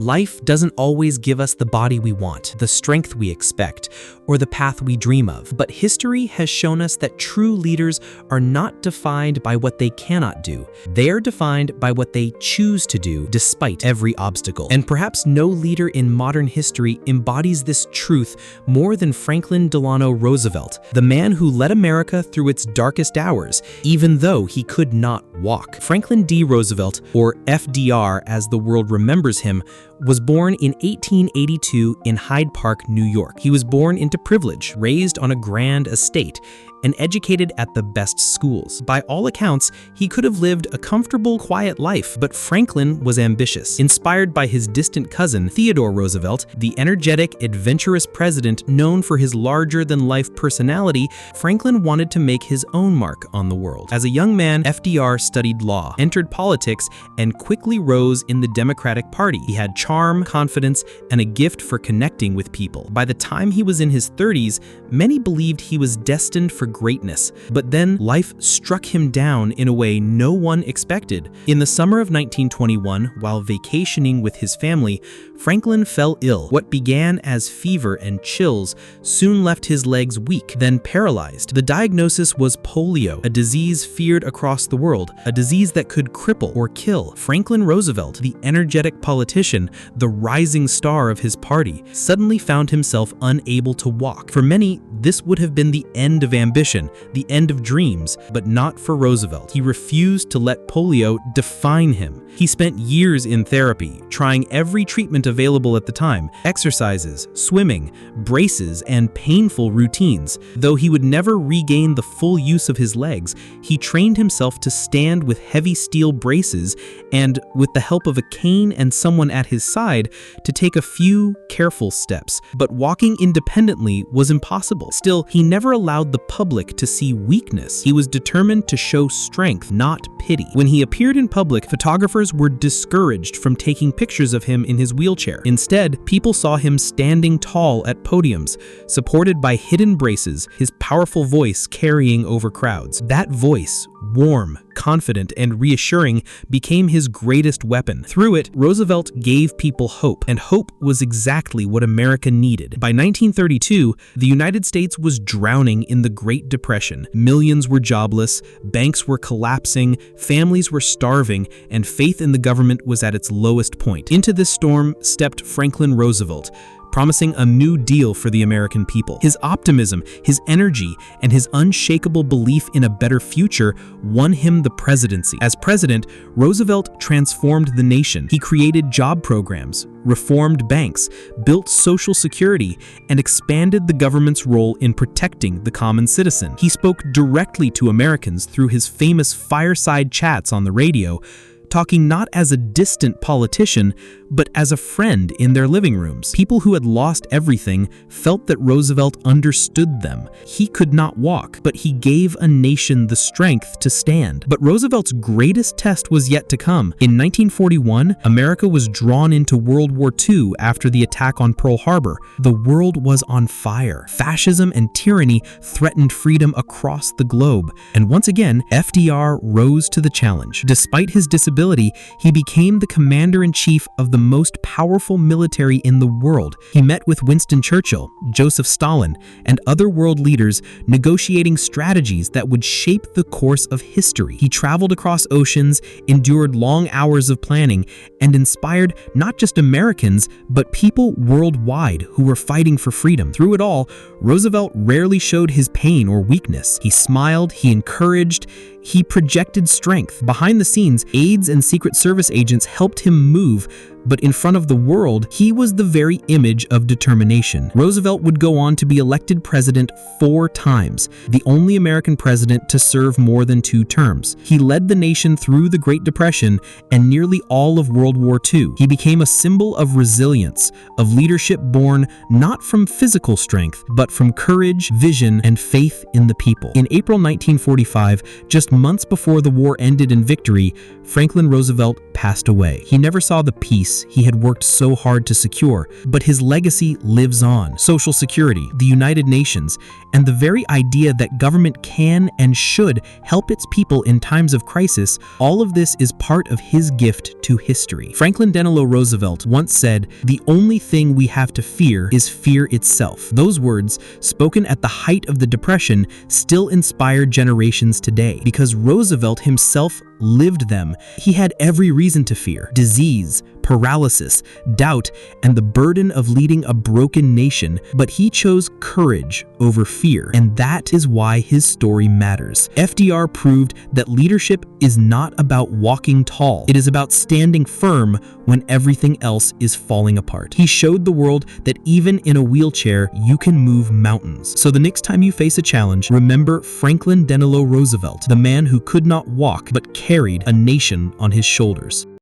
Life doesn't always give us the body we want, the strength we expect, or the path we dream of. But history has shown us that true leaders are not defined by what they cannot do. They are defined by what they choose to do despite every obstacle. And perhaps no leader in modern history embodies this truth more than Franklin Delano Roosevelt, the man who led America through its darkest hours, even though he could not walk. Franklin D. Roosevelt, or FDR as the world remembers him, was born in 1882 in Hyde Park, New York. He was born into privilege, raised on a grand estate, and educated at the best schools. By all accounts, he could have lived a comfortable, quiet life, but Franklin was ambitious. Inspired by his distant cousin, Theodore Roosevelt, the energetic, adventurous president known for his larger-than-life personality, Franklin wanted to make his own mark on the world. As a young man, FDR studied law, entered politics, and quickly rose in the Democratic Party. He had charm, confidence, and a gift for connecting with people. By the time he was in his 30s, many believed he was destined for greatness, but then life struck him down in a way no one expected. In the summer of 1921, while vacationing with his family, Franklin fell ill. What began as fever and chills soon left his legs weak, then paralyzed. The diagnosis was polio, a disease feared across the world, a disease that could cripple or kill. Franklin Roosevelt, the energetic politician, the rising star of his party, suddenly found himself unable to walk. For many, this would have been the end of ambition, the end of dreams, but not for Roosevelt. He refused to let polio define him. He spent years in therapy, trying every treatment available at the time: exercises, swimming, braces, and painful routines. Though he would never regain the full use of his legs, he trained himself to stand with heavy steel braces and, with the help of a cane and someone at his side, to take a few careful steps. But walking independently was impossible. Still, he never allowed the public to see weakness. He was determined to show strength, not pity. When he appeared in public, photographers were discouraged from taking pictures of him in his wheelchair. Instead, people saw him standing tall at podiums, supported by hidden braces, his powerful voice carrying over crowds. That voice, warm, confident, and reassuring, became his greatest weapon. Through it, Roosevelt gave people hope, and hope was exactly what America needed. By 1932, the United States was drowning in the Great Depression. Millions were jobless, banks were collapsing, families were starving, and faith in the government was at its lowest point. Into this storm stepped Franklin Roosevelt, promising a new deal for the American people. His optimism, his energy, and his unshakable belief in a better future won him the presidency. As president, Roosevelt transformed the nation. He created job programs, reformed banks, built Social Security, and expanded the government's role in protecting the common citizen. He spoke directly to Americans through his famous fireside chats on the radio, talking not as a distant politician, but as a friend in their living rooms. People who had lost everything felt that Roosevelt understood them. He could not walk, but he gave a nation the strength to stand. But Roosevelt's greatest test was yet to come. In 1941, America was drawn into World War II after the attack on Pearl Harbor. The world was on fire. Fascism and tyranny threatened freedom across the globe. And once again, FDR rose to the challenge. Despite his disability, he became the commander-in-chief of the most powerful military in the world. He met with Winston Churchill, Joseph Stalin, and other world leaders, negotiating strategies that would shape the course of history. He traveled across oceans, endured long hours of planning, and inspired not just Americans, but people worldwide who were fighting for freedom. Through it all, Roosevelt rarely showed his pain or weakness. He smiled, he encouraged, he projected strength. Behind the scenes, aides and Secret Service agents helped him move, but in front of the world, he was the very image of determination. Roosevelt would go on to be elected president 4 times, the only American president to serve more than 2 terms. He led the nation through the Great Depression and nearly all of World War II. He became a symbol of resilience, of leadership born not from physical strength, but from courage, vision, and faith in the people. In April 1945, just Just months before the war ended in victory, Franklin Roosevelt passed away. He never saw the peace he had worked so hard to secure, but his legacy lives on. Social Security, the United Nations, and the very idea that government can and should help its people in times of crisis, all of this is part of his gift to history. Franklin Delano Roosevelt once said, "The only thing we have to fear is fear itself." Those words, spoken at the height of the Depression, still inspire generations today because Roosevelt himself lived them. He had every reason to fear: disease, paralysis, doubt, and the burden of leading a broken nation, but he chose courage over fear, and that is why his story matters. FDR proved that leadership is not about walking tall. It is about standing firm when everything else is falling apart. He showed the world that even in a wheelchair, you can move mountains. So the next time you face a challenge, remember Franklin Delano Roosevelt, the man who could not walk but carried a nation on his shoulders.